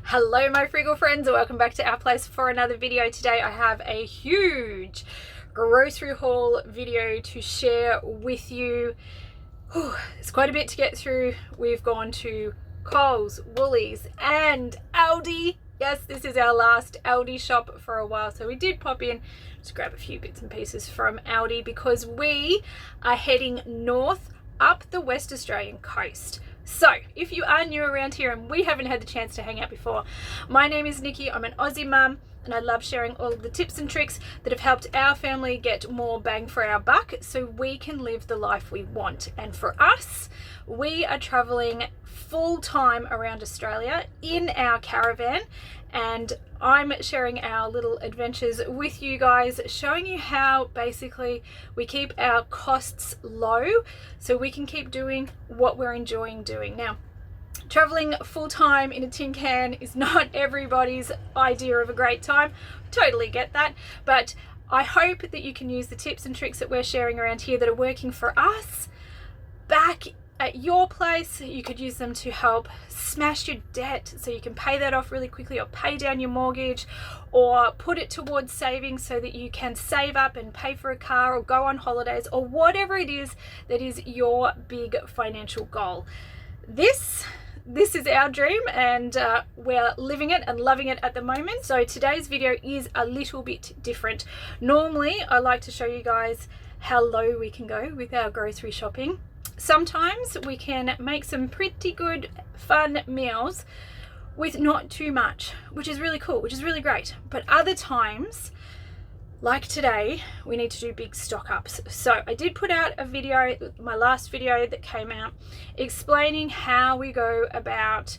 Hello my frugal friends, and welcome back to our place for another video. Today I have a huge grocery haul video to share with you. It's quite a bit to get through. We've gone to Coles, Woolies and Aldi. Yes, this is our last Aldi shop for a while, so we did pop in to grab a few bits and pieces from Aldi because we are heading north up the West Australian coast. So if you are new around here and we haven't had the chance to hang out before, my name is Nikki. I'm an Aussie mum and I love sharing all of the tips and tricks that have helped our family get more bang for our buck so we can live the life we want. And for us, we are traveling full time around Australia in our caravan, and I'm sharing our little adventures with you guys, showing you how basically we keep our costs low so we can keep doing what we're enjoying doing. Now, traveling full time in a tin can is not everybody's idea of a great time. Totally get that, but I hope that you can use the tips and tricks that we're sharing around here that are working for us back at your place. You could use them to help smash your debt so you can pay that off really quickly, or pay down your mortgage, or put it towards savings so that you can save up and pay for a car or go on holidays or whatever it is that is your big financial goal. This is our dream, and we're living it and loving it at the moment. So today's video is a little bit different. Normally I like to show you guys how low we can go with our grocery shopping. Sometimes we can make some pretty good fun meals with not too much, which is really cool, which is really great. But other times, like today, we need to do big stock ups. So I did put out a video, my last video that came out, explaining how we go about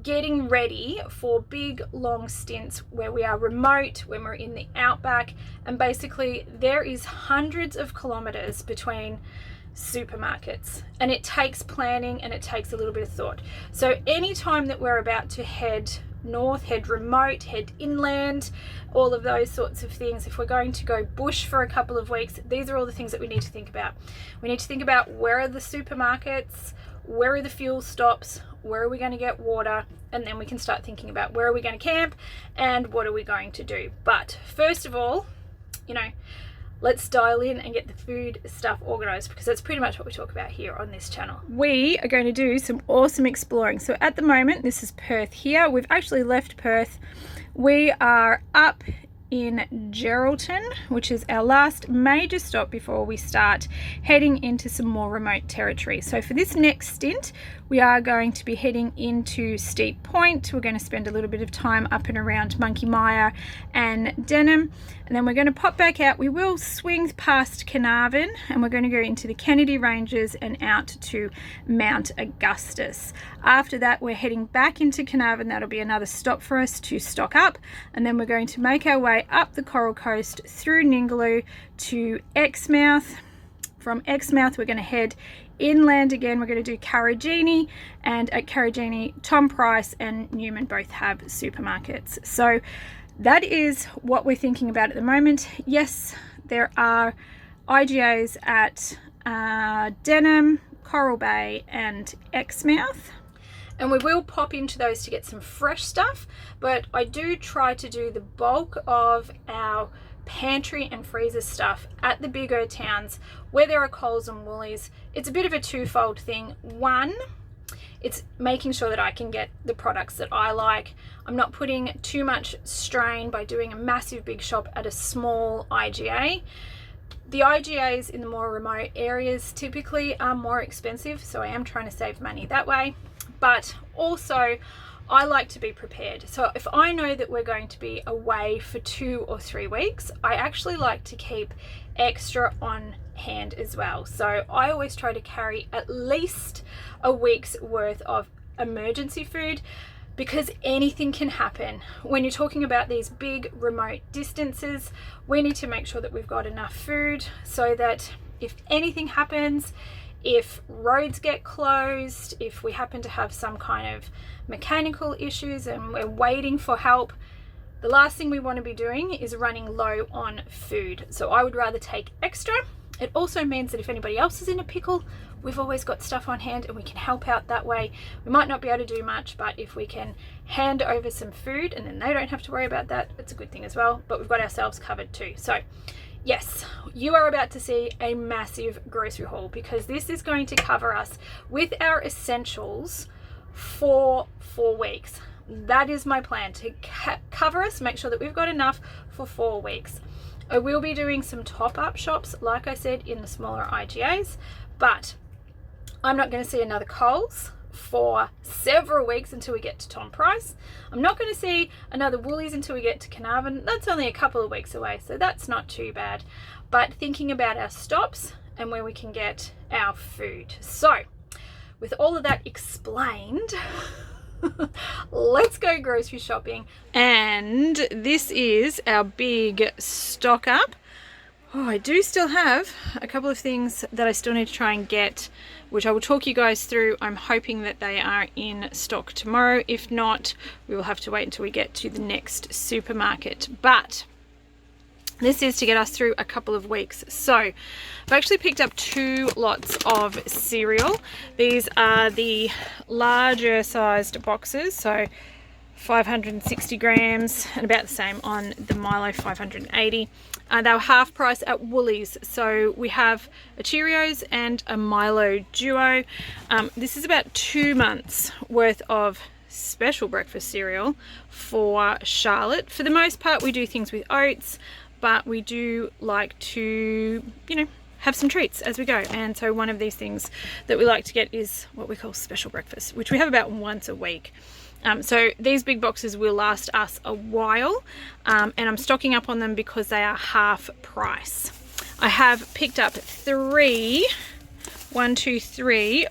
getting ready for big long stints where we are remote, when we're in the outback, and basically there is hundreds of kilometers between supermarkets, and it takes planning and it takes a little bit of thought. So anytime that we're about to head north, head remote, head inland, all of those sorts of things, if we're going to go bush for a couple of weeks, these are all the things that we need to think about. We need to think about where are the supermarkets, where are the fuel stops, where are we going to get water, and then we can start thinking about where are we going to camp and what are we going to do. But first of all, let's dial in and get the food stuff organized, because that's pretty much what we talk about here on this channel. We are going to do some awesome exploring. So at the moment, this is Perth here. We've actually left Perth. We are up in Geraldton, which is our last major stop before we start heading into some more remote territory. So for this next stint, we are going to be heading into Steep Point. We're going to spend a little bit of time up and around Monkey Mia and Denham, and then we're going to pop back out. We will swing past Carnarvon and we're going to go into the Kennedy Ranges and out to Mount Augustus. After that, we're heading back into Carnarvon. That'll be another stop for us to stock up, and then we're going to make our way up the Coral Coast through Ningaloo to Exmouth. From Exmouth, we're going to head inland again. We're going to do Carragini, and at Carragini, Tom Price and Newman both have supermarkets. So that is what we're thinking about at the moment. Yes, there are IGAs at Denham, Coral Bay and Exmouth, and we will pop into those to get some fresh stuff, but I do try to do the bulk of our pantry and freezer stuff at the bigger towns where there are Coles and Woolies. It's a bit of a twofold thing. One, it's making sure that I can get the products that I like. I'm not putting too much strain by doing a massive big shop at a small IGA. The IGAs in the more remote areas typically are more expensive, so I am trying to save money that way. But also, I like to be prepared. So if I know that we're going to be away for 2 or 3 weeks, I actually like to keep extra on hand as well. So I always try to carry at least a week's worth of emergency food, because anything can happen. When you're talking about these big remote distances, we need to make sure that we've got enough food so that if anything happens, if roads get closed, if we happen to have some kind of mechanical issues and we're waiting for help, the last thing we want to be doing is running low on food. So I would rather take extra. It also means that if anybody else is in a pickle, we've always got stuff on hand and we can help out that way. We might not be able to do much, but if we can hand over some food and then they don't have to worry about that, it's a good thing as well. But we've got ourselves covered too. So yes, you are about to see a massive grocery haul, because this is going to cover us with our essentials for 4 weeks. That is my plan, to cover us, make sure that we've got enough for 4 weeks. I will be doing some top-up shops, like I said, in the smaller IGAs, but I'm not going to see another Coles for several weeks until we get to Tom Price. I'm not going to see another Woolies until we get to Carnarvon. That's only a couple of weeks away, so that's not too bad. But thinking about our stops and where we can get our food. So with all of that explained, let's go grocery shopping. And this is our big stock up. Oh, I do still have a couple of things that I still need to try and get, which I will talk you guys through. I'm hoping that they are in stock tomorrow. If not, we will have to wait until we get to the next supermarket. But this is to get us through a couple of weeks. So I've actually picked up 2 lots of cereal. These are the larger sized boxes, so 560 grams, and about the same on the Milo 580. They were half price at Woolies. So we have a Cheerios and a Milo Duo. This is about 2 months worth of special breakfast cereal for Charlotte. For the most part, we do things with oats, but we do like to, you know, have some treats as we go. And so one of these things that we like to get is what we call special breakfast, which we have about once a week. So these big boxes will last us a while, and I'm stocking up on them because they are half price. I have picked up 3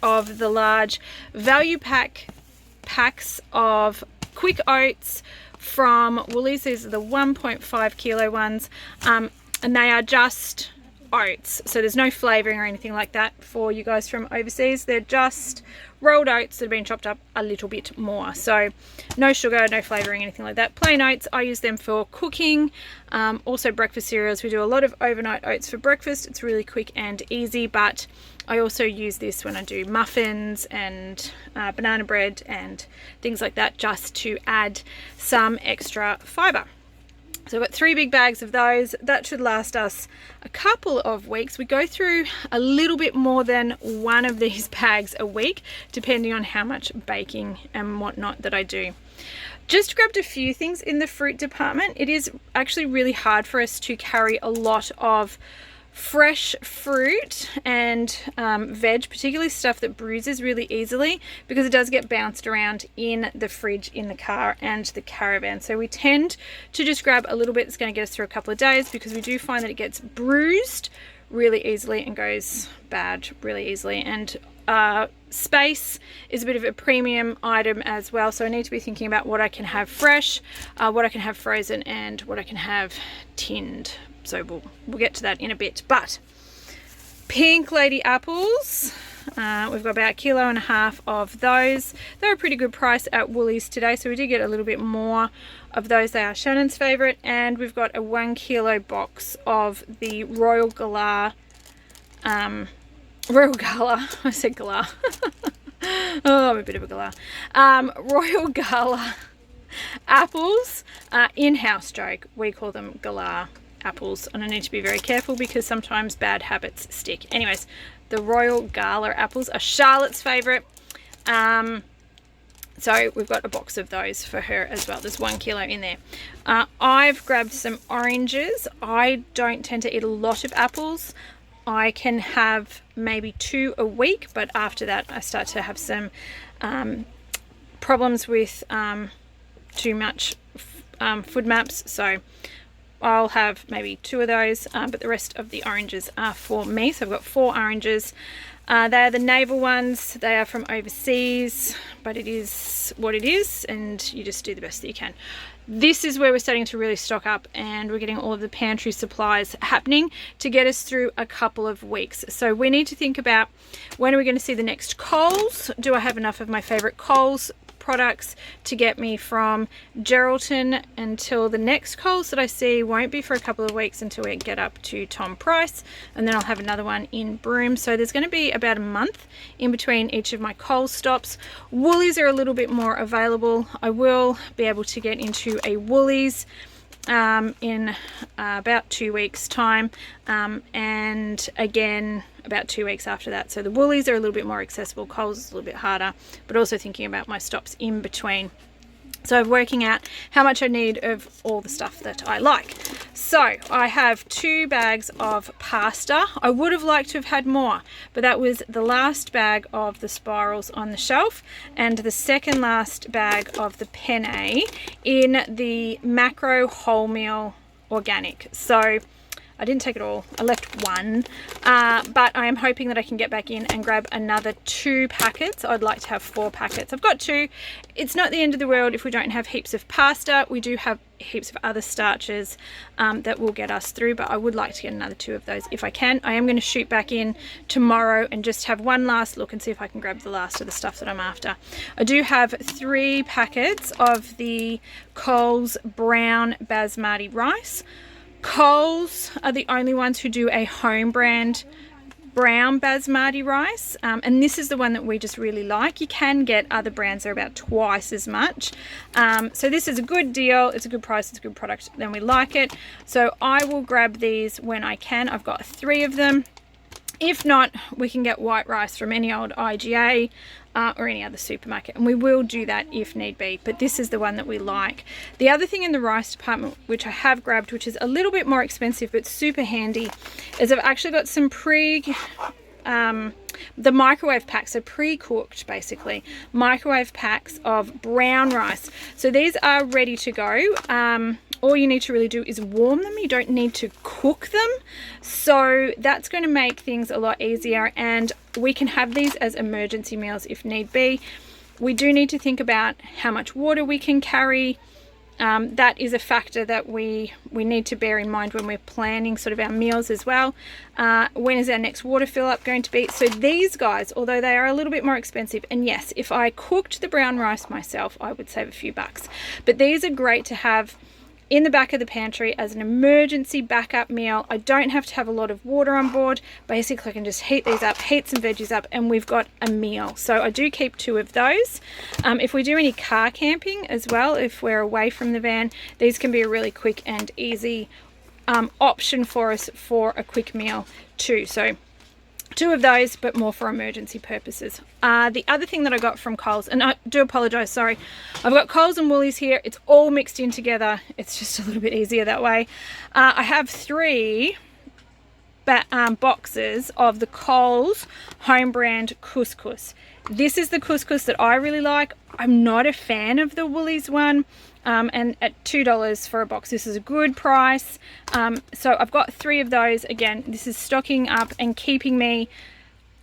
of the large value packs of quick oats from Woolies. These are the 1.5 kilo ones, and they are just oats, so there's no flavouring or anything like that for you guys from overseas. They're just rolled oats that have been chopped up a little bit more, so no sugar, no flavouring, anything like that. Plain oats, I use them for cooking. Also breakfast cereals, we do a lot of overnight oats for breakfast. It's really quick and easy, but I also use this when I do muffins and banana bread and things like that, just to add some extra fibre. So I've got 3 big bags of those. That should last us a couple of weeks. We go through a little bit more than one of these bags a week, depending on how much baking and whatnot that I do. Just grabbed a few things in the fruit department. It is actually really hard for us to carry a lot of fresh fruit and veg, particularly stuff that bruises really easily, because it does get bounced around in the fridge in the car and the caravan. So we tend to just grab a little bit that's going to get us through a couple of days, because we do find that it gets bruised really easily and goes bad really easily. And space is a bit of a premium item as well, so I need to be thinking about what I can have fresh, what I can have frozen, and what I can have tinned. So we'll get to that in a bit. But pink lady apples, we've got about 1.5 kilos of those. They're a pretty good price at Woolies today, so we did get a little bit more of those. They are Shannon's favourite. And we've got a 1 kilo box of the Royal Gala, I said Gala. Oh, I'm a bit of a Gala. Royal Gala apples, in-house joke, we call them Gala apples, and I need to be very careful because sometimes bad habits stick. Anyways, the Royal Gala apples are Charlotte's favourite, so we've got a box of those for her as well. There's 1 kilo in there. I've grabbed some oranges. I don't tend to eat a lot of apples. I can have maybe 2 a week, but after that I start to have some problems with too much food maps, so I'll have maybe 2 of those, but the rest of the oranges are for me. So I've got 4 oranges. They are the navel ones. They are from overseas, but it is what it is, and you just do the best that you can. This is where we're starting to really stock up, and we're getting all of the pantry supplies happening to get us through a couple of weeks. So we need to think about, when are we going to see the next Coles? Do I have enough of my favourite Coles products to get me from Geraldton until the next Coles that I see won't be for a couple of weeks until we get up to Tom Price, and then I'll have another one in Broome. So there's going to be about a month in between each of my Coles stops. Woolies are a little bit more available. I will be able to get into a Woolies in about 2 weeks time, and again about 2 weeks after that. So the Woolies are a little bit more accessible. Coles is a little bit harder, but also thinking about my stops in between. So I'm working out how much I need of all the stuff that I like. So I have 2 bags of pasta. I would have liked to have had more, but that was the last bag of the spirals on the shelf and the second last bag of the penne in the macro wholemeal organic. So I didn't take it all, I left one, but I am hoping that I can get back in and grab another 2 packets. I'd like to have 4 packets. I've got 2. It's not the end of the world if we don't have heaps of pasta. We do have heaps of other starches that will get us through, but I would like to get another 2 of those if I can. I am going to shoot back in tomorrow and just have one last look and see if I can grab the last of the stuff that I'm after. I do have 3 packets of the Coles brown basmati rice. Coles are the only ones who do a home brand brown basmati rice, and this is the one that we just really like. You can get other brands that are about twice as much, so this is a good deal, it's a good price, it's a good product, then we like it. So I will grab these when I can. I've got 3 of them. If not, we can get white rice from any old IGA or any other supermarket, and we will do that if need be, but this is the one that we like. The other thing in the rice department which I have grabbed, which is a little bit more expensive but super handy, is I've actually got some the microwave packs, are pre-cooked basically, microwave packs of brown rice. So these are ready to go. All you need to really do is warm them. You don't need to cook them. So that's going to make things a lot easier, and we can have these as emergency meals if need be. We do need to think about how much water we can carry. That is a factor that we need to bear in mind when we're planning sort of our meals as well. When is our next water fill up going to be? So these guys, although they are a little bit more expensive, and yes, if I cooked the brown rice myself, I would save a few bucks. But these are great to have in the back of the pantry as an emergency backup meal. I don't have to have a lot of water on board. Basically, I can just heat these up, heat some veggies up, and we've got a meal. So I do keep 2 of those. If we do any car camping as well, if we're away from the van, these can be a really quick and easy option for us for a quick meal too. So 2 of those, but more for emergency purposes. The other thing that I got from Coles, and I do apologize, sorry, I've got Coles and Woolies here. It's all mixed in together. It's just a little bit easier that way. I have 3 boxes of the Coles home brand Couscous. This is the couscous that I really like. I'm not a fan of the Woolies one. And at $2 for a box, this is a good price. So I've got 3 of those. Again, this is stocking up and keeping me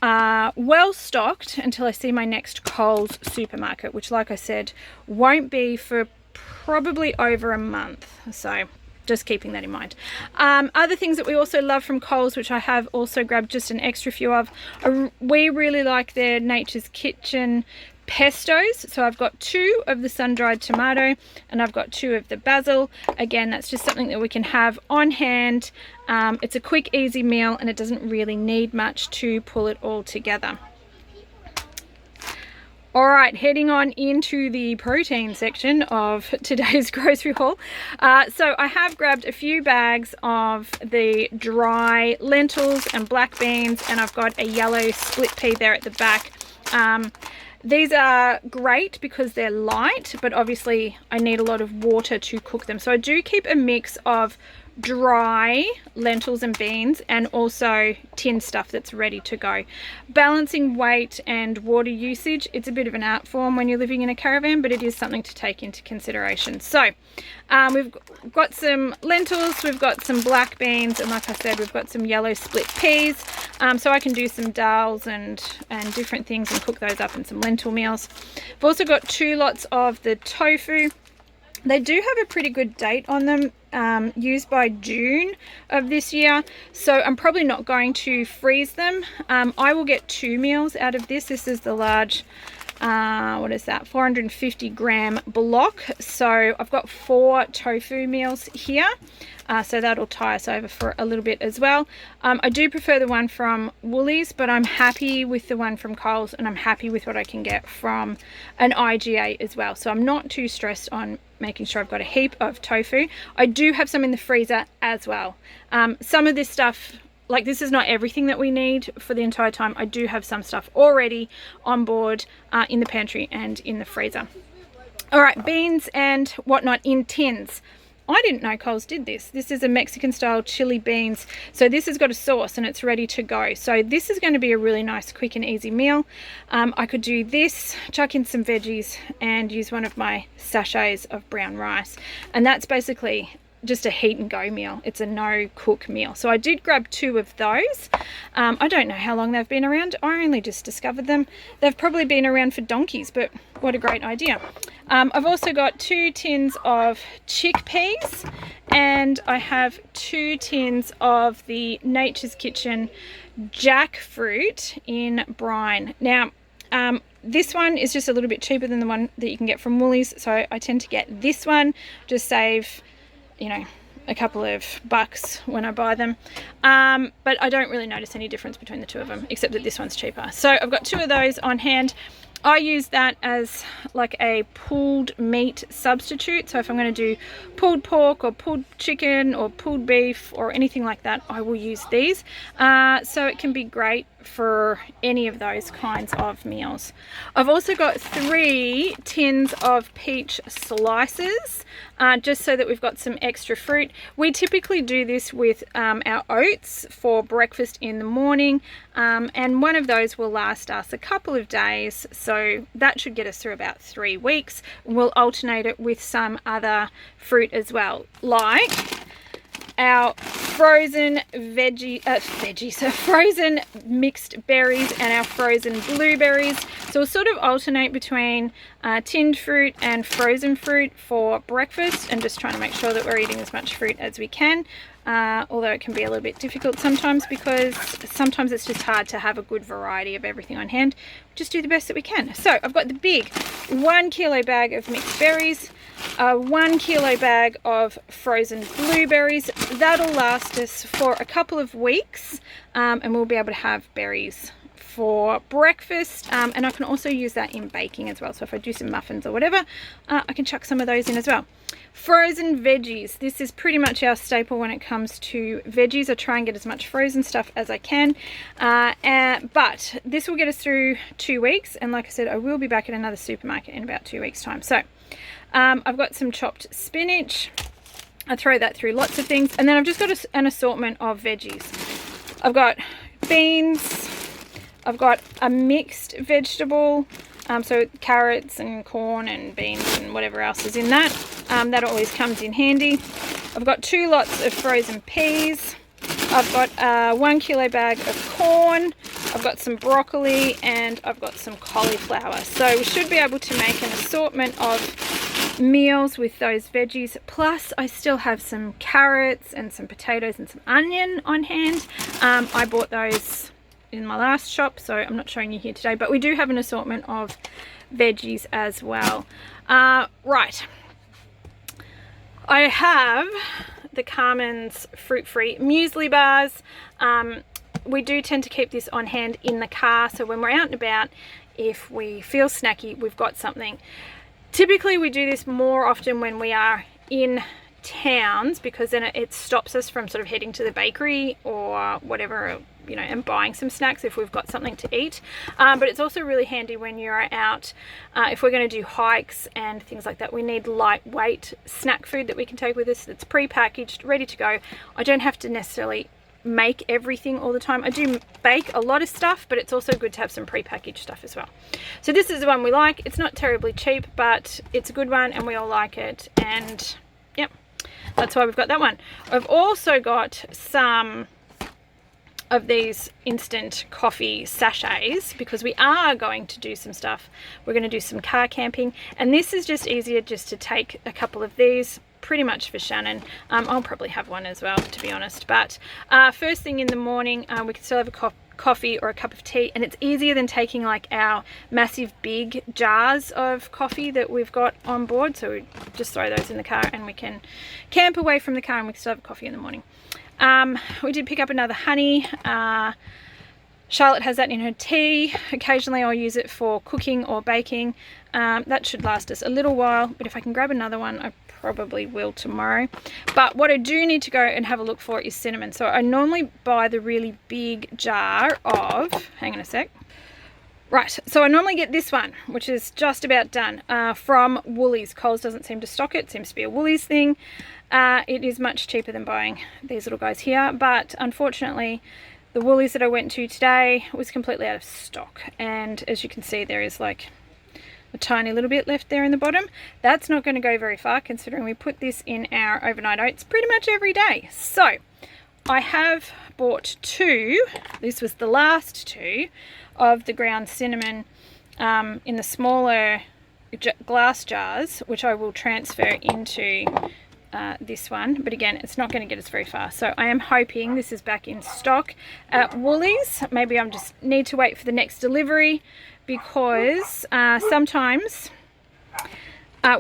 well stocked until I see my next Coles supermarket, which, like I said, won't be for probably over a month. So just keeping that in mind. Other things that we also love from Coles, which I have also grabbed just an extra few of, we really like their Nature's Kitchen pestos. So I've got 2 of the sun-dried tomato and I've got 2 of the basil. Again, that's just something that we can have on hand. It's a quick, easy meal, and it doesn't really need much to pull it all together. All right, heading on into the protein section of today's grocery haul. So I have grabbed a few bags of the dry lentils and black beans, and I've got a yellow split pea there at the back. These are great because they're light, but obviously I need a lot of water to cook them. So I do keep a mix of dry lentils and beans and also tin stuff that's ready to go. Balancing weight and water usage, it's a bit of an art form when you're living in a caravan, but it is something to take into consideration. So we've got some lentils, we've got some black beans, and like I said, we've got some yellow split peas. So I can do some dals and different things and cook those up in some lentil meals. I've also got 2 lots of the tofu. They do have a pretty good date on them, used by June of this year, so I'm probably not going to freeze them. I will get 2 meals out of this. This is the large what is that, 450 gram block. So I've got 4 tofu meals here, so that'll tie us over for a little bit as well. I do prefer the one from Woolies, but I'm happy with the one from Coles, and I'm happy with what I can get from an IGA as well. So I'm not too stressed on making sure I've got a heap of tofu. I do have some in the freezer as well. Some of this stuff, like, this is not everything that we need for the entire time. I do have some stuff already on board in the pantry and in the freezer. All right, beans and whatnot in tins. I didn't know Coles did this. This is a Mexican style chili beans. So this has got a sauce and it's ready to go. So this is going to be a really nice, quick and easy meal. I could do this, chuck in some veggies and use one of my sachets of brown rice. And that's basically just a heat and go meal. It's a no cook meal. So I did grab 2 of those. I don't know how long they've been around. I only just discovered them. They've probably been around for donkeys, but what a great idea. I've also got 2 tins of chickpeas, and I have 2 tins of the Nature's Kitchen jackfruit in brine. Now, this one is just a little bit cheaper than the one that you can get from Woolies, so I tend to get this one, just save, you know, a couple of bucks when I buy them, but I don't really notice any difference between the 2 of them, except that this one's cheaper. So I've got 2 of those on hand. I use that as like a pulled meat substitute. So if I'm going to do pulled pork or pulled chicken or pulled beef or anything like that, I will use these. So it can be great for any of those kinds of meals. I've also got 3 tins of peach slices, just so that we've got some extra fruit. We typically do this with our oats for breakfast in the morning, and one of those will last us a couple of days, so that should get us through about 3 weeks. We'll alternate it with some other fruit as well, like our frozen frozen mixed berries and our frozen blueberries. So we'll sort of alternate between tinned fruit and frozen fruit for breakfast, and just trying to make sure that we're eating as much fruit as we can. Although it can be a little bit difficult sometimes, because sometimes it's just hard to have a good variety of everything on hand. Just do the best that we can. So I've got the big 1 kilo bag of mixed berries, a 1 kilo bag of frozen blueberries. That'll last us for a couple of weeks, and we'll be able to have berries for breakfast, and I can also use that in baking as well. So if I do some muffins or whatever, I can chuck some of those in as well. Frozen veggies. This is pretty much our staple when it comes to veggies. I try and get as much frozen stuff as I can, but this will get us through 2 weeks, and like I said, I will be back at another supermarket in about 2 weeks time. So I've got some chopped spinach. I throw that through lots of things, and then I've just got an assortment of veggies. I've got beans, I've got a mixed vegetable, so carrots and corn and beans and whatever else is in that. That always comes in handy. I've got 2 lots of frozen peas. I've got a 1 kilo bag of corn. I've got some broccoli, and I've got some cauliflower. So we should be able to make an assortment of meals with those veggies. Plus I still have some carrots and some potatoes and some onion on hand. I bought those in my last shop, so I'm not showing you here today, but we do have an assortment of veggies as well. Right, I have the Carmen's fruit-free muesli bars. We do tend to keep this on hand in the car, so when we're out and about, if we feel snacky, we've got something. Typically we do this more often when we are in towns, because then it stops us from sort of heading to the bakery or whatever, you know, and buying some snacks if we've got something to eat. But it's also really handy when you're out, if we're going to do hikes and things like that. We need lightweight snack food that we can take with us that's pre-packaged, ready to go. I don't have to necessarily make everything all the time. I do bake a lot of stuff, but it's also good to have some pre-packaged stuff as well. So this is the one we like. It's not terribly cheap, but it's a good one and we all like it, and yep, that's why we've got that one. I've also got some of these instant coffee sachets, because we are going to do some stuff. We're going to do some car camping, and this is just easier just to take a couple of these, pretty much for Shannon. I'll probably have one as well, to be honest, but first thing in the morning, we can still have a coffee or a cup of tea, and it's easier than taking like our massive big jars of coffee that we've got on board. So we just throw those in the car and we can camp away from the car and we can still have coffee in the morning. We did pick up another honey. Charlotte has that in her tea. Occasionally I'll use it for cooking or baking. That should last us a little while, but if I can grab another one, I probably will tomorrow. But what I do need to go and have a look for is cinnamon. So I normally buy the really big jar of, hang on a sec. Right, so I normally get this one, which is just about done, from Woolies. Coles doesn't seem to stock it. It seems to be a Woolies thing. It is much cheaper than buying these little guys here, but unfortunately the Woolies that I went to today was completely out of stock, and as you can see there is like a tiny little bit left there in the bottom. That's not going to go very far considering we put this in our overnight oats pretty much every day. So I have bought 2, this was the last 2 of the ground cinnamon in the smaller glass jars, which I will transfer into this one, but again it's not going to get us very far. So I am hoping this is back in stock at Woolies. Maybe I just need to wait for the next delivery, because sometimes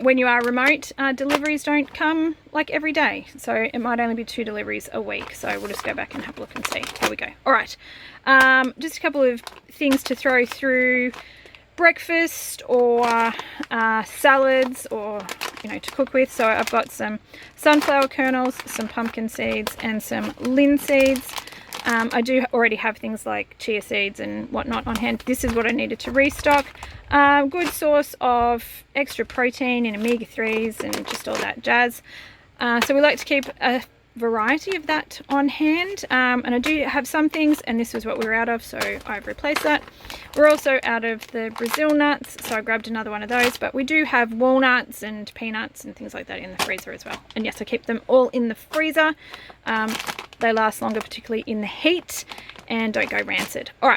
when you are remote, deliveries don't come like every day, so it might only be 2 deliveries a week. So we'll just go back and have a look and see. Here we go. All right, just a couple of things to throw through breakfast or salads, or to cook with. So I've got some sunflower kernels, some pumpkin seeds, and some linseeds. I do already have things like chia seeds and whatnot on hand. This is what I needed to restock. Good source of extra protein and omega-3s and just all that jazz. So we like to keep a variety of that on hand, and I do have some things, and this was what we were out of, so I've replaced that. We're also out of the Brazil nuts, so I grabbed another one of those, but we do have walnuts and peanuts and things like that in the freezer as well. And yes, I keep them all in the freezer. They last longer, particularly in the heat, and don't go rancid. All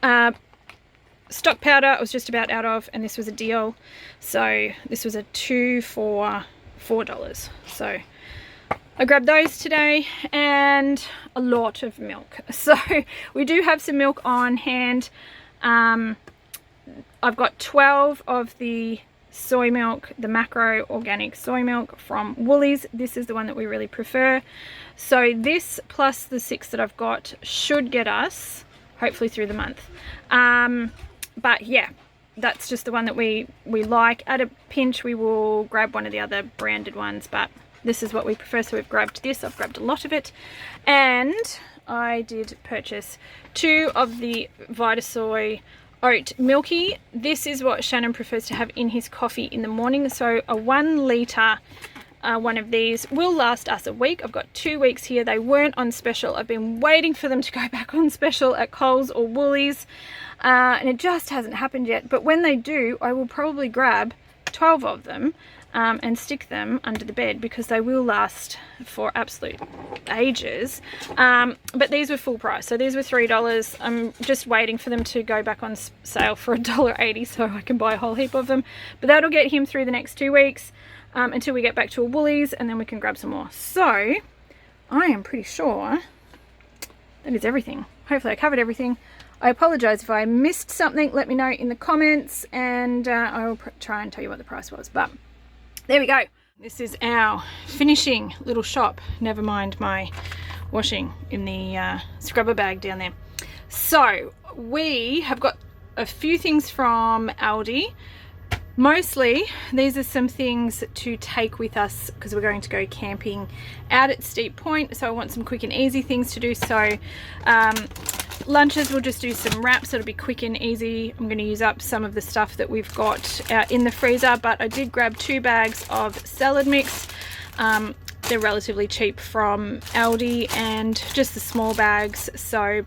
right, stock powder I was just about out of, and this was a deal, so this was a 2 for $4. So I grabbed those today, and a lot of milk. So we do have some milk on hand. I've got 12 of the soy milk, the macro organic soy milk from Woolies. This is the one that we really prefer. So this plus the 6 that I've got should get us hopefully through the month. But yeah, that's just the one that we like. At a pinch we will grab one of the other branded ones, but this is what we prefer, so we've grabbed this. I've grabbed a lot of it, and I did purchase 2 of the Vitasoy Oat Milky. This is what Shannon prefers to have in his coffee in the morning, so a 1 litre one of these will last us a week. I've got 2 weeks here. They weren't on special. I've been waiting for them to go back on special at Coles or Woolies, and it just hasn't happened yet, but when they do, I will probably grab 12 of them and stick them under the bed, because they will last for absolute ages. But these were full price, so these were $3. I'm just waiting for them to go back on sale for $1.80 so I can buy a whole heap of them, but that'll get him through the next 2 weeks until we get back to a Woolies, and then we can grab some more. So I am pretty sure that is everything. Hopefully I covered everything. I apologize if I missed something. Let me know in the comments, and I will try and tell you what the price was. But there we go. This is our finishing little shop. Never mind my washing in the scrubber bag down there. So we have got a few things from Aldi. Mostly these are some things to take with us because we're going to go camping out at Steep Point, so I want some quick and easy things to do. So lunches, we'll just do some wraps. It'll be quick and easy. I'm going to use up some of the stuff that we've got in the freezer, but I did grab 2 bags of salad mix. They're relatively cheap from Aldi, and just the small bags, so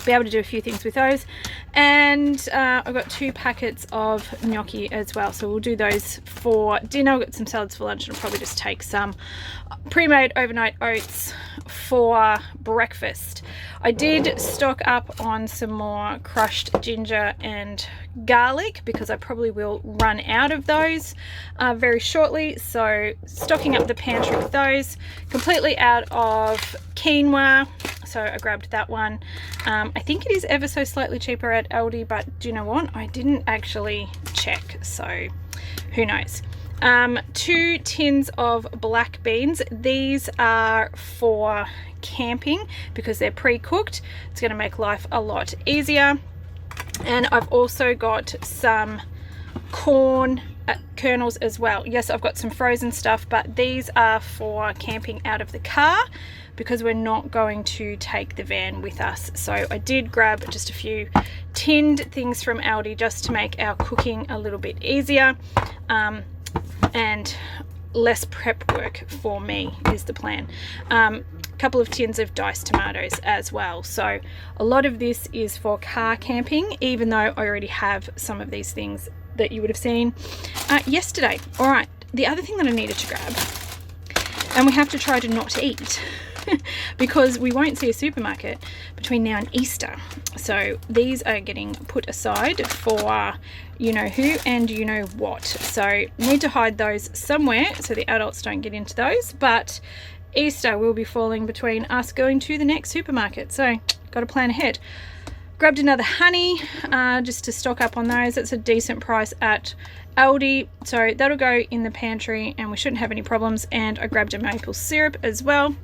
be able to do a few things with those. And I've got 2 packets of gnocchi as well, so we'll do those for dinner. I've got some salads for lunch, and I'll probably just take some pre-made overnight oats for breakfast. I did stock up on some more crushed ginger and garlic because I probably will run out of those very shortly, so stocking up the pantry with those. Completely out of quinoa, so I grabbed that one. I think it is ever so slightly cheaper at Aldi, but do you know what? I didn't actually check, so who knows. 2 tins of black beans. These are for camping because they're pre-cooked. It's going to make life a lot easier. And I've also got some corn kernels as well. Yes, I've got some frozen stuff, but these are for camping out of the car because we're not going to take the van with us. So I did grab just a few tinned things from Aldi just to make our cooking a little bit easier, and less prep work for me is the plan. Couple of tins of diced tomatoes as well. So a lot of this is for car camping, even though I already have some of these things that you would have seen yesterday. All right, the other thing that I needed to grab, and we have to try to not eat because we won't see a supermarket between now and Easter. So these are getting put aside for you know who and you know what. So need to hide those somewhere so the adults don't get into those, but Easter will be falling between us going to the next supermarket, so got to plan ahead. Grabbed another honey just to stock up on those. It's a decent price at Aldi, so that'll go in the pantry and we shouldn't have any problems. And I grabbed a maple syrup as well.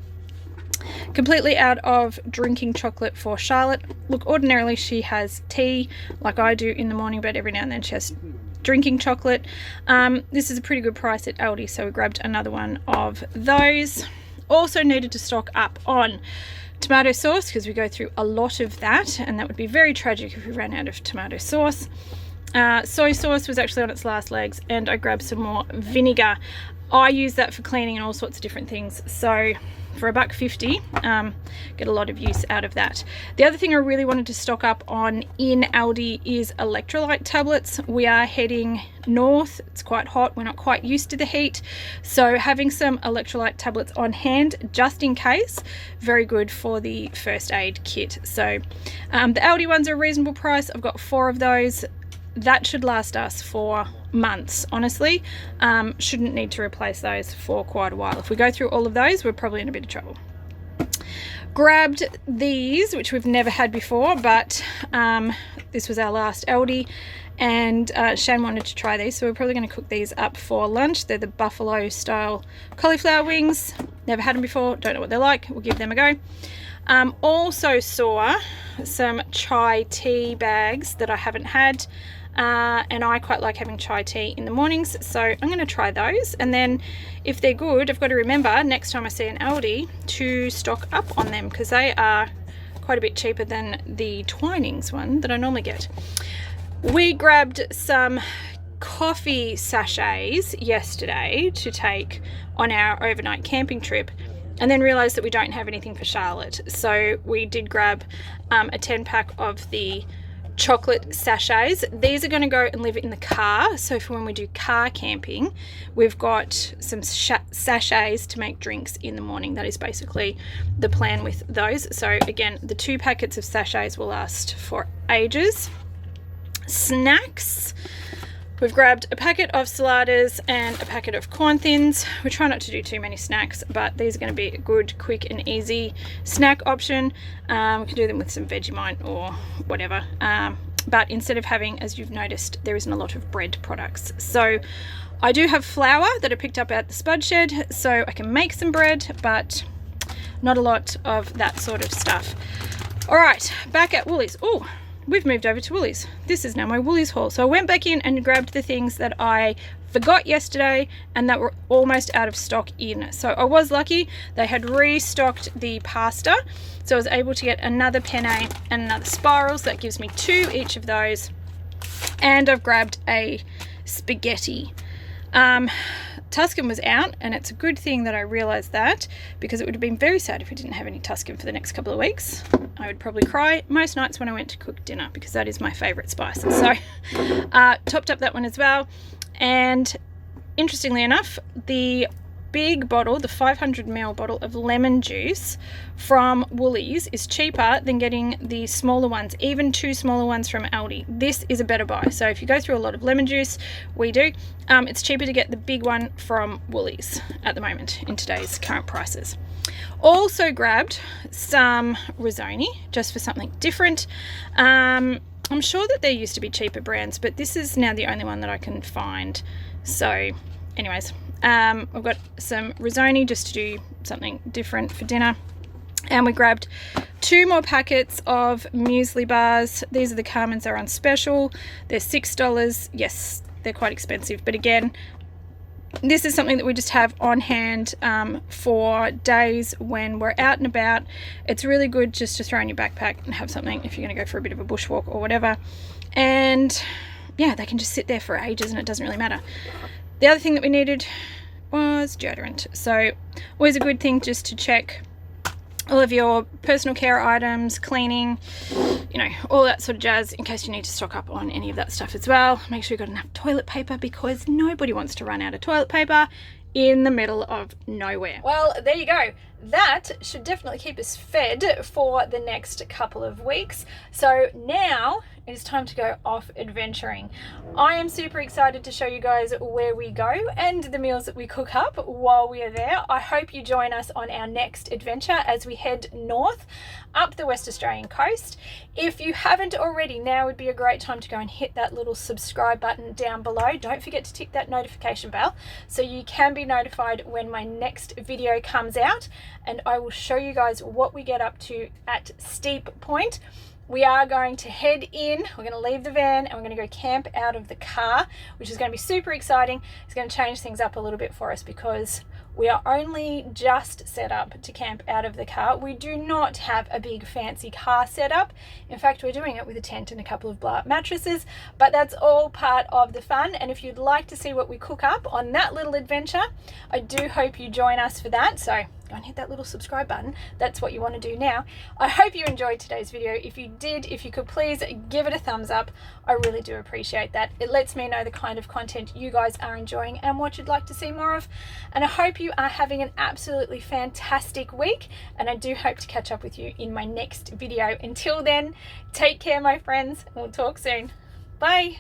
Completely out of drinking chocolate for Charlotte. Look, ordinarily she has tea like I do in the morning, but every now and then she has drinking chocolate. This is a pretty good price at Aldi, so we grabbed another one of those. Also needed to stock up on tomato sauce because we go through a lot of that, and that would be very tragic if we ran out of tomato sauce. Soy sauce was actually on its last legs, and I grabbed some more vinegar. I use that for cleaning and all sorts of different things, so for $1.50 get a lot of use out of that. The other thing I really wanted to stock up on in Aldi is electrolyte tablets. We are heading north, it's quite hot, we're not quite used to the heat, so having some electrolyte tablets on hand just in case, very good for the first aid kit. So the Aldi ones are a reasonable price. I've got 4 of those. That should last us for months, honestly. Shouldn't need to replace those for quite a while. If we go through all of those, we're probably in a bit of trouble. Grabbed these, which we've never had before, but this was our last Aldi, and Shan wanted to try these, so we're probably going to cook these up for lunch. They're the buffalo style cauliflower wings. Never had them before, don't know what they're like. We'll give them a go. Also saw some chai tea bags that I haven't had. And I quite like having chai tea in the mornings, so I'm going to try those, and then if they're good, I've got to remember next time I see an Aldi to stock up on them because they are quite a bit cheaper than the Twinings one that I normally get. We grabbed some coffee sachets yesterday to take on our overnight camping trip, and then realized that we don't have anything for Charlotte, so we did grab a 10-pack of the chocolate sachets. These are going to go and live in the car, so for when we do car camping, we've got some sachets to make drinks in the morning. That is basically the plan with those. So again, the 2 packets of sachets will last for ages. Snacks, we've grabbed a packet of saladas and a packet of corn thins. We try not to do too many snacks, but these are going to be a good, quick and easy snack option. We can do them with some Vegemite or whatever. But instead of having, as you've noticed, there isn't a lot of bread products. So I do have flour that I picked up at the spud shed, so I can make some bread, but not a lot of that sort of stuff. All right, back at Woolies. Oh, we've moved over to Woolies. This is now my Woolies haul. So I went back in and grabbed the things that I forgot yesterday and that were almost out of stock in. So I was lucky. They had restocked the pasta. So I was able to get another penne and another spirals. That gives me 2 each of those. And I've grabbed a spaghetti. Tuscan was out, and it's a good thing that I realized that, because it would have been very sad if we didn't have any Tuscan for the next couple of weeks. I would probably cry most nights when I went to cook dinner, because that is my favorite spice. So topped up that one as well. And interestingly enough, the big bottle, the 500ml bottle of lemon juice from Woolies is cheaper than getting the smaller ones, even 2 smaller ones from Aldi. This is a better buy. So if you go through a lot of lemon juice, we do, it's cheaper to get the big one from Woolies at the moment in today's current prices. Also grabbed some risotto just for something different. I'm sure that there used to be cheaper brands, but this is now the only one that I can find. So anyways, I've got some risotto just to do something different for dinner. And we grabbed 2 more packets of muesli bars. These are the Carmen's, they're on special. They're $6. Yes, they're quite expensive, but again, this is something that we just have on hand for days when we're out and about. It's really good just to throw in your backpack and have something if you're going to go for a bit of a bushwalk or whatever. And yeah, they can just sit there for ages and it doesn't really matter. The other thing that we needed was deodorant. So always a good thing just to check all of your personal care items, cleaning, you know, all that sort of jazz in case you need to stock up on any of that stuff as well. Make sure you've got enough toilet paper because nobody wants to run out of toilet paper in the middle of nowhere. Well, there you go. That should definitely keep us fed for the next couple of weeks. So now it is time to go off adventuring. I am super excited to show you guys where we go and the meals that we cook up while we are there. I hope you join us on our next adventure as we head north up the West Australian coast. If you haven't already, now would be a great time to go and hit that little subscribe button down below. Don't forget to tick that notification bell so you can be notified when my next video comes out, and I will show you guys what we get up to at Steep Point. We are going to head in, we're going to leave the van and we're going to go camp out of the car, which is going to be super exciting. It's going to change things up a little bit for us because we are only just set up to camp out of the car. We do not have a big fancy car setup. In fact, we're doing it with a tent and a couple of blow-up mattresses, but that's all part of the fun. And if you'd like to see what we cook up on that little adventure, I do hope you join us for that. So go and hit that little subscribe button. That's what you want to do now. I hope you enjoyed today's video. If you did, if you could please give it a thumbs up, I really do appreciate that. It lets me know the kind of content you guys are enjoying and what you'd like to see more of. And I hope you are having an absolutely fantastic week, and I do hope to catch up with you in my next video. Until then, take care, my friends, and we'll talk soon. Bye.